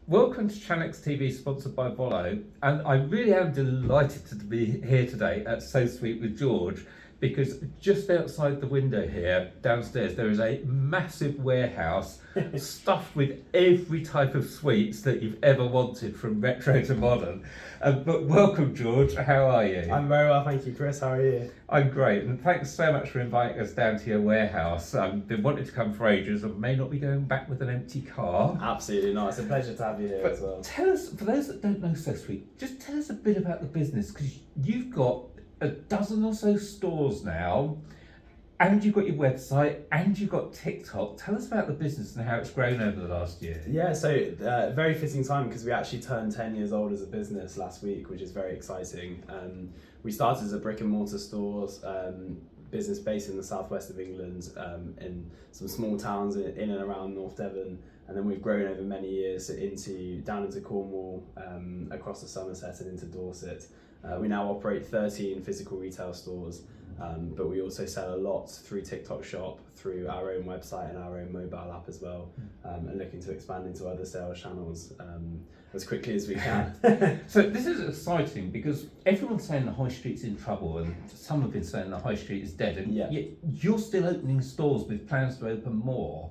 Welcome to Channex TV, sponsored by Volo, and I really am delighted to be here today at SoSweet with George, because just outside the window here, downstairs, there is a massive warehouse stuffed with every type of sweets that you've ever wanted, from retro to modern. But welcome, George. How are you? I'm very well, thank you, Chris. How are you? I'm great, and thanks so much for inviting us down to your warehouse. I've been wanting to come for ages and may not be going back with an empty car. Absolutely not. It's a pleasure to have you here as well. Tell us, for those that don't know SoSweet, just tell us a bit about the business, because you've got a dozen or so stores now, and you've got your website, and you've got TikTok. Tell us about the business and how it's grown over the last year. Yeah, so very fitting time, because we actually turned 10 years old as a business last week, which is very exciting. We started as a brick and mortar stores business based in the southwest of England, in some small towns in and around North Devon, and then we've grown over many years down into Cornwall, across the Somerset and into Dorset. We now operate 13 physical retail stores, but we also sell a lot through TikTok Shop, through our own website and our own mobile app as well, and looking to expand into other sales channels as quickly as we can. So this is exciting, because everyone's saying the high street's in trouble, and some have been saying the high street is dead, and yet you're still opening stores with plans to open more.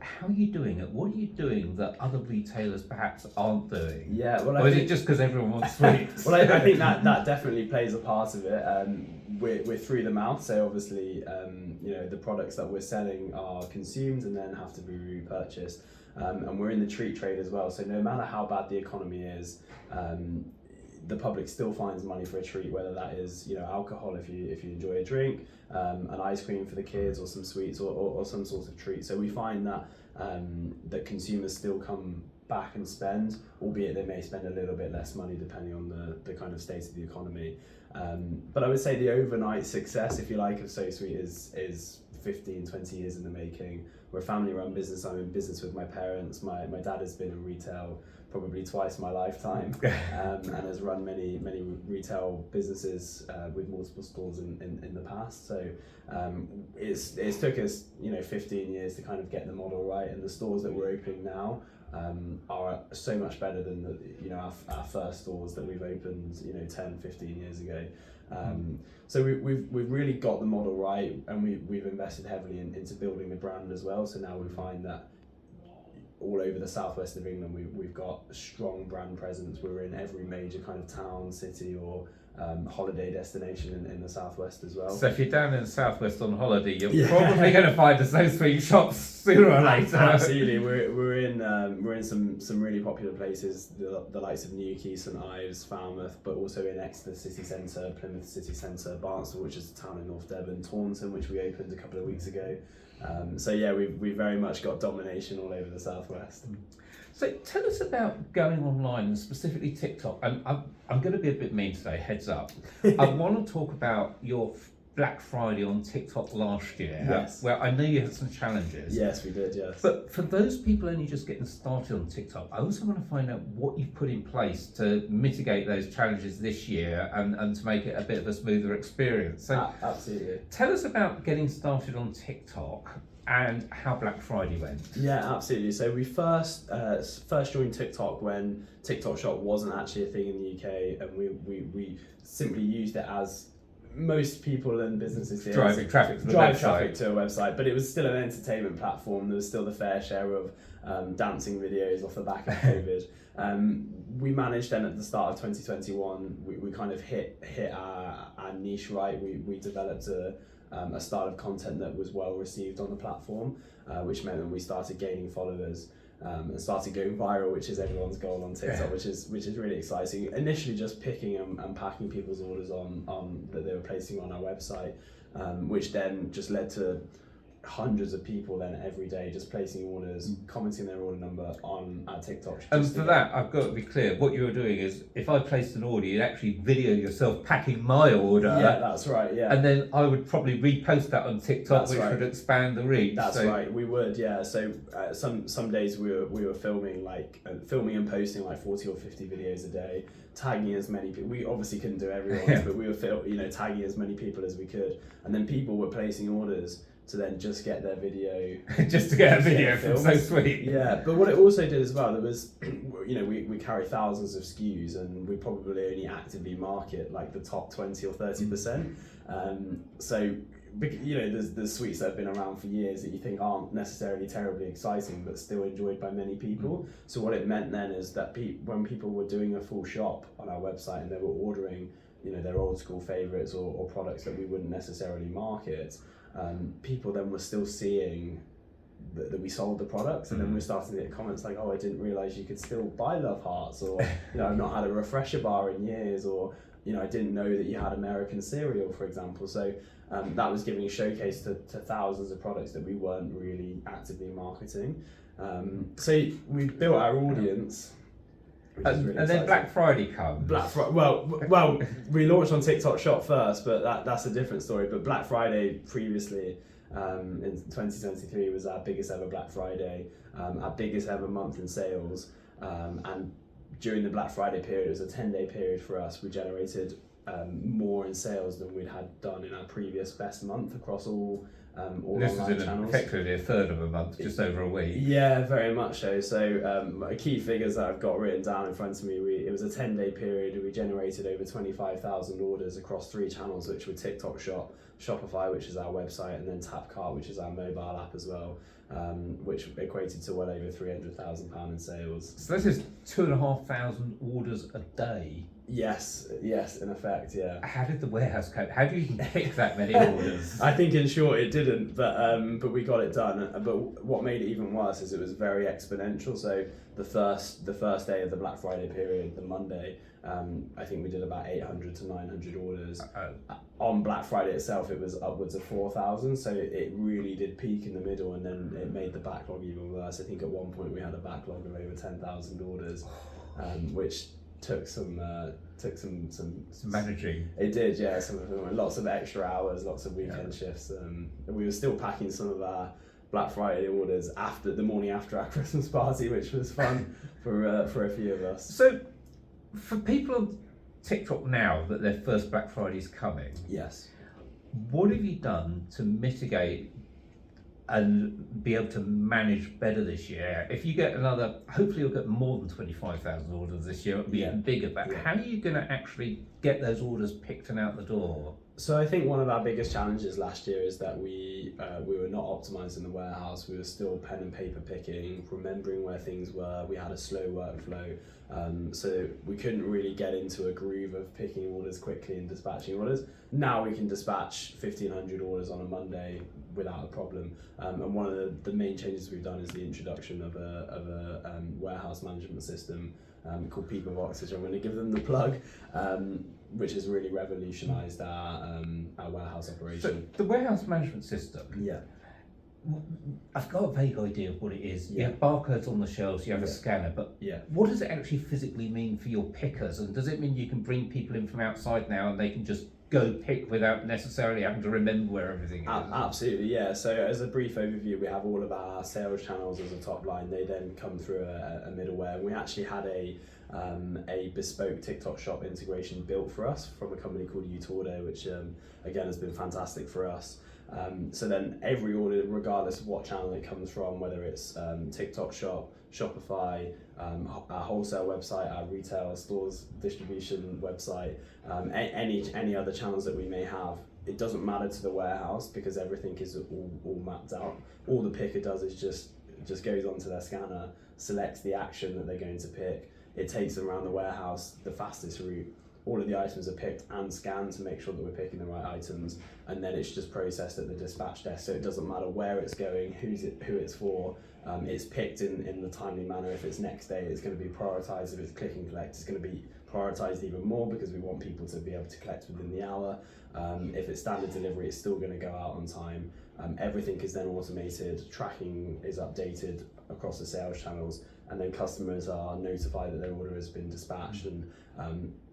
How are you doing it? What are you doing that other retailers perhaps aren't doing? Yeah, well, or is it just because everyone wants sweets? Well, I think that definitely plays a part of it. We're through the mouth, so obviously, the products that we're selling are consumed and then have to be repurchased. And we're in the treat trade as well, so no matter how bad the economy is, the public still finds money for a treat, whether that is alcohol if you enjoy a drink, an ice cream for the kids, or some sweets, or some sort of treat. So we find that that consumers still come back and spend, albeit they may spend a little bit less money depending on the kind of state of the economy. But I would say the overnight success, if you like, of SoSweet is 15-20 years in the making. We're a family-run business. I'm in business with my parents. My dad has been in retail probably twice in my lifetime, and has run many retail businesses with multiple stores in the past. So it's took us 15 years to kind of get the model right, and the stores that we're opening now are so much better than our first stores that we've opened 10-15 years ago. So we've really got the model right, and we've invested heavily into building the brand as well. So now we find that all over the southwest of England we've got a strong brand presence. We're in every major kind of town, city, or holiday destination in the southwest as well. So if you're down in the southwest on holiday, you're probably going to find a SoSweet shops sooner or later. Absolutely, we're in some really popular places, the likes of Newquay, St Ives, Falmouth, but also in Exeter city centre, Plymouth city centre, Barnstable, which is a town in North Devon, Taunton, which we opened a couple of weeks ago. So yeah, we've very much got domination all over the southwest. So tell us about going online, and specifically TikTok. I'm going to be a bit mean today, heads up. I want to talk about your Black Friday on TikTok last year. Yes. Where I know you had some challenges. Yes, we did, yes. But for those people only just getting started on TikTok, I also want to find out what you've put in place to mitigate those challenges this year, and to make it a bit of a smoother experience. So absolutely. Tell us about getting started on TikTok and how Black Friday went. Yeah, absolutely. So we first joined TikTok when TikTok Shop wasn't actually a thing in the UK, and we simply used it as most people and businesses do. Driving traffic to the Drive website. traffic to a website, but it was still an entertainment platform. There was still the fair share of dancing videos off the back of COVID. We managed then at the start of 2021, we kind of hit our niche right. We developed a style of content that was well received on the platform, which meant that we started gaining followers, and started going viral, which is everyone's goal on TikTok, which is really exciting. Initially just picking and packing people's orders on that they were placing on our website, which then just led to hundreds of people then every day just placing orders, commenting their order number on our TikTok. And for that, I've got to be clear, what you were doing is, if I placed an order, you'd actually video yourself packing my order. Yeah, that's right, yeah. And then I would probably repost that on TikTok, which would expand the reach. That's right, we would, yeah. So some days we were filming and posting like 40 or 50 videos a day, tagging as many people. We obviously couldn't do everyone's, but we were tagging as many people as we could. And then people were placing orders to then just get their video. Just to get a video from films. SoSweet. Yeah, but what it also did as well, there was, we carry thousands of SKUs, and we probably only actively market like the top 20 or 30%. So, there's sweets that have been around for years that you think aren't necessarily terribly exciting, but still enjoyed by many people. So what it meant then is that when people were doing a full shop on our website and they were ordering, their old school favorites or products that we wouldn't necessarily market, people then were still seeing that we sold the products, and then we're starting to get comments like, "Oh, I didn't realize you could still buy Love Hearts," or I've not had a refresher bar in years, or I didn't know that you had American cereal, for example. So that was giving a showcase to thousands of products that we weren't really actively marketing. So we built our audience. And then Black Friday comes. Well, we launched on TikTok Shop first, but that's a different story. But Black Friday previously, in 2023, was our biggest ever Black Friday, our biggest ever month in sales. And during the Black Friday period, it was a 10-day period for us. We generated more in sales than we'd had done in our previous best month across all this online is channels. Effectively a third of a month, just over a week. Yeah, very much so. So key figures that I've got written down in front of me, it was a 10-day period. We generated over 25,000 orders across 3 channels, which were TikTok Shop, Shopify, which is our website, and then TapCart, which is our mobile app as well, which equated to well over £300,000 in sales. So this is 2,500 orders a day. Yes, in effect, yeah. How did the warehouse cope? How do you even pick that many orders? I think in short it didn't, but we got it done. But what made it even worse is it was very exponential. So the first day of the Black Friday period, the Monday, I think we did about 800 to 900 orders. On Black Friday itself, it was upwards of 4,000. So it really did peak in the middle, and then it made the backlog even worse. I think at one point we had a backlog of over 10,000 orders, which took some managing. It did, yeah. Some of them, lots of extra hours, lots of weekend shifts. And we were still packing some of our Black Friday orders after the morning after our Christmas party, which was fun for a few of us. So, for people on TikTok now that their first Black Friday is coming, yes, what have you done to mitigate and be able to manage better this year? If you get hopefully you'll get more than 25,000 orders this year, it'll be even bigger, but how are you going to actually get those orders picked and out the door? So I think one of our biggest challenges last year is that we were not optimizing the warehouse. We were still pen and paper picking, remembering where things were. We had a slow workflow, so we couldn't really get into a groove of picking orders quickly and dispatching orders. Now we can dispatch 1,500 orders on a Monday without a problem. And one of the main changes we've done is the introduction of a warehouse management system called People Boxes. I'm going to give them the plug, which has really revolutionised our warehouse operation. So the warehouse management system. Yeah. I've got a vague idea of what it is. You have barcodes on the shelves, you have a scanner, but what does it actually physically mean for your pickers? And does it mean you can bring people in from outside now and they can just go pick without necessarily having to remember where everything is? Absolutely, yeah. So as a brief overview, we have all of our sales channels as a top line. They then come through a middleware. And we actually had a bespoke TikTok shop integration built for us from a company called Utordo, which again has been fantastic for us. So then every order, regardless of what channel it comes from, whether it's TikTok Shop, Shopify, our wholesale website, our retail stores distribution website, any other channels that we may have, it doesn't matter to the warehouse because everything is all mapped out. All the picker does is just goes onto their scanner, selects the action that they're going to pick. It takes them around the warehouse the fastest route. All of the items are picked and scanned to make sure that we're picking the right items, and then it's just processed at the dispatch desk. So it doesn't matter where it's going, who it's for. It's picked in the timely manner. If it's next day, it's going to be prioritised. If it's click and collect, it's going to be prioritised even more because we want people to be able to collect within the hour. If it's standard delivery, it's still going to go out on time. Everything is then automated. Tracking is updated across the sales channels, and then customers are notified that their order has been dispatched. And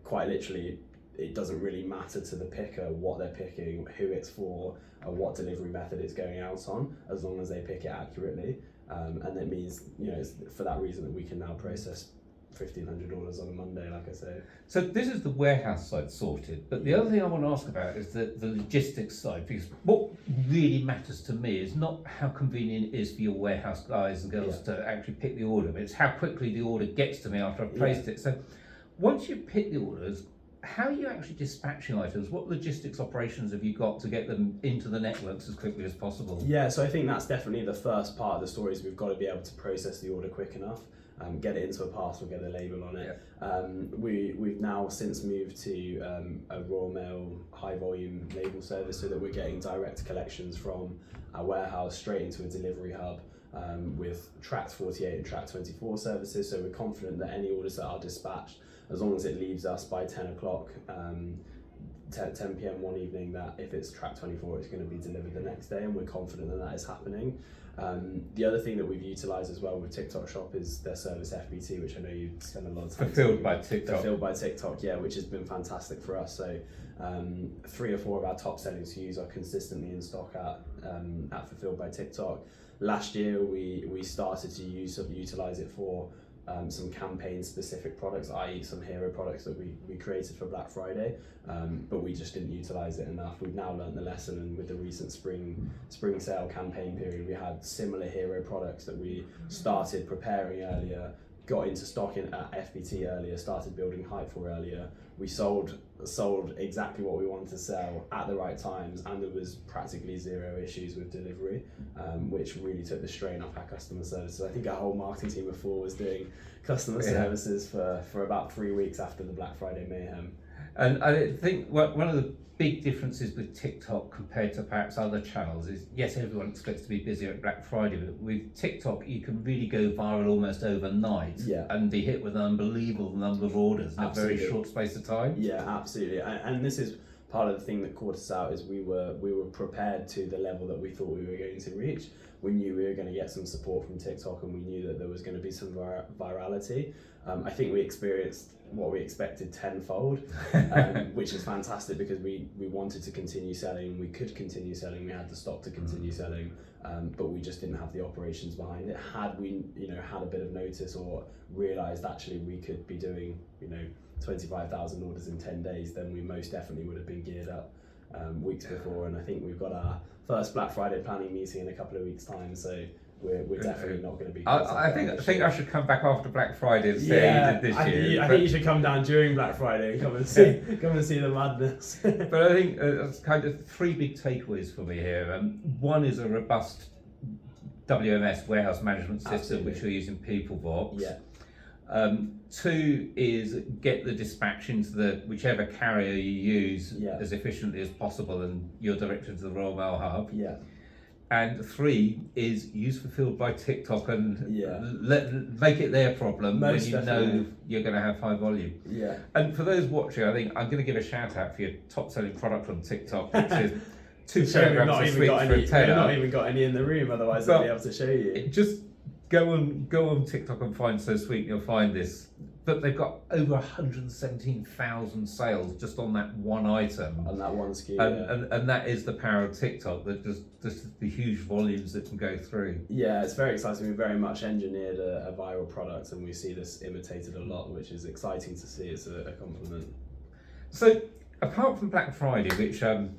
quite literally, it doesn't really matter to the picker what they're picking, who it's for, or what delivery method it's going out on, as long as they pick it accurately. And that means, it's for that reason that we can now process 1,500 orders on a Monday, like I say. So this is the warehouse side sorted, but the other thing I want to ask about is the logistics side, because really matters to me is not how convenient it is for your warehouse guys and girls to actually pick the order, but it's how quickly the order gets to me after I've placed it. So once you pick the orders, how are you actually dispatching items? What logistics operations have you got to get them into the networks as quickly as possible? Yeah, so I think that's definitely the first part of the story is we've got to be able to process the order quick enough, get it into a parcel, get a label on it. We've now since moved to a Royal Mail high volume label service so that we're getting direct collections from our warehouse straight into a delivery hub with tracked 48 and tracked 24 services. So we're confident that any orders that are dispatched, as long as it leaves us by 10 o'clock, 10 p.m. one evening, that if it's track 24, it's going to be delivered the next day, and we're confident that that is happening. The other thing that we've utilised as well with TikTok Shop is their service FBT, which I know you spend a lot of time Fulfilled by TikTok. Fulfilled by TikTok, yeah, which has been fantastic for us. So 3 or 4 of our top selling SKUs are consistently in stock at Fulfilled by TikTok. Last year we started to utilise it for some campaign specific products, i.e. some hero products that we created for Black Friday, but we just didn't utilise it enough. We've now learned the lesson, and with the recent spring sale campaign period, we had similar hero products that we started preparing earlier, got into stock at FBT earlier, started building hype for earlier. We sold exactly what we wanted to sell at the right times, and there was practically 0 issues with delivery, which really took the strain off our customer services. I think our whole marketing team of 4 was doing customer services for about 3 weeks after the Black Friday mayhem. And I think one of the big differences with TikTok compared to perhaps other channels is, yes, everyone expects to be busy at Black Friday, but with TikTok you can really go viral almost overnight and be hit with an unbelievable number of orders in a very short space of time. Yeah, absolutely. And this is part of the thing that caught us out, is we were prepared to the level that we thought we were going to reach. We knew we were going to get some support from TikTok, and we knew that there was going to be some virality. I think we experienced what we expected tenfold, which is fantastic because we wanted to continue selling, we could continue selling, we had the stock to continue selling, but we just didn't have the operations behind it. Had we had a bit of notice or realised actually we could be doing 25,000 orders in 10 days, then we most definitely would have been geared up weeks before. And I think we've got our first Black Friday planning meeting in a couple of weeks' time, so we're definitely not going to be. I think I should come back after Black Friday and see how you did this year. I think you should come down during Black Friday and come and see the madness. But I think there's kind of 3 big takeaways for me here. One is a robust WMS warehouse management system, which we're using PeopleVox. Yeah. 2 is get the dispatch into the whichever carrier you use as efficiently as possible, and you're directed to the Royal Mail hub. Yeah. And 3 is use Fulfilled by TikTok and make it their problem when you know you're going to have high volume. Yeah. And for those watching, I think I'm going to give a shout out for your top selling product on TikTok, which is 2 kilograms of sweets for a tenner. We've not even got any in the room, otherwise I'd be able to show you. Just go on TikTok and find SoSweet, and you'll find this. But they've got over 117,000 sales just on that one item. On that one SKU, and that is the power of TikTok, that just the huge volumes that can go through. Yeah, it's very exciting. We've very much engineered a viral product, and we see this imitated a lot, which is exciting to see. It's a compliment. So, apart from Black Friday, which I'm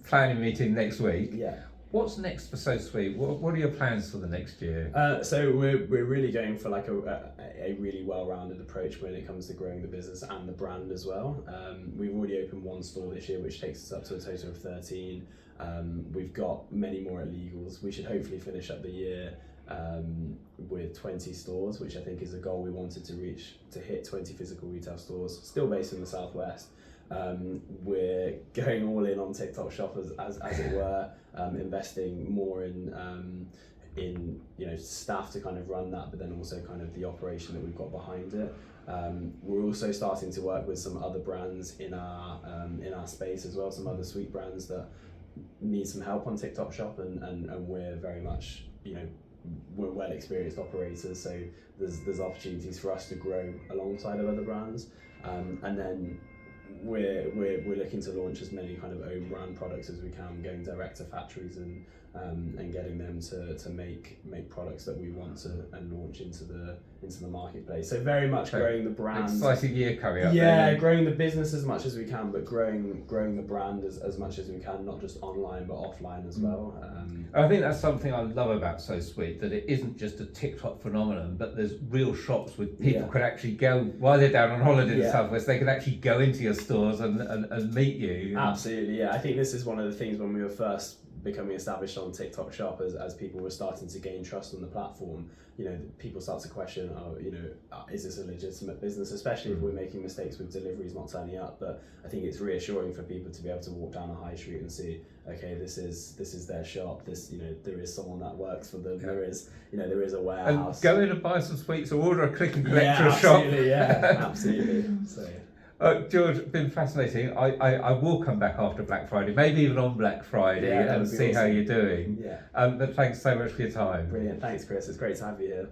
planning a meeting next week, what's next for SoSweet? What are your plans for the next year? So we're really going for like a really well-rounded approach when it comes to growing the business and the brand as well. We've already opened 1 store this year, which takes us up to a total of 13. We've got many more at Legals. We should hopefully finish up the year with 20 stores, which I think is a goal we wanted to reach, to hit 20 physical retail stores, still based in the Southwest. We're going all in on TikTok Shop as it were, investing more in staff to kind of run that, but then also kind of the operation that we've got behind it. We're also starting to work with some other brands in our space as well, some other sweet brands that need some help on TikTok Shop, and we're very much we're well experienced operators, so there's opportunities for us to grow alongside of other brands, and then we're looking to launch as many kind of own brand products as we can, going direct to factories and and getting them to make products that we want to and launch into the marketplace. So very much growing the brand. Exciting year coming up. Yeah, then. growing the business as much as we can, but growing the brand as much as we can, not just online but offline as well. I think that's something I love about SoSweet, that it isn't just a TikTok phenomenon, but there's real shops with people can actually go, while they're down on holiday in the Southwest, they can actually go into your stores and meet you. Absolutely, yeah. I think this is one of the things when we were first becoming established on TikTok Shop, as people were starting to gain trust on the platform, people start to question, is this a legitimate business, especially if we're making mistakes with deliveries not turning up. But I think it's reassuring for people to be able to walk down a high street and see, okay, this is their shop, there is someone that works for them, there is a warehouse. And go in and buy some sweets or order a click and collect to a absolutely, shop. Absolutely. So George, been fascinating. I will come back after Black Friday, maybe even on Black Friday, and see how you're doing. Yeah. But thanks so much for your time. Brilliant. Thanks, Chris. It's great to have you here.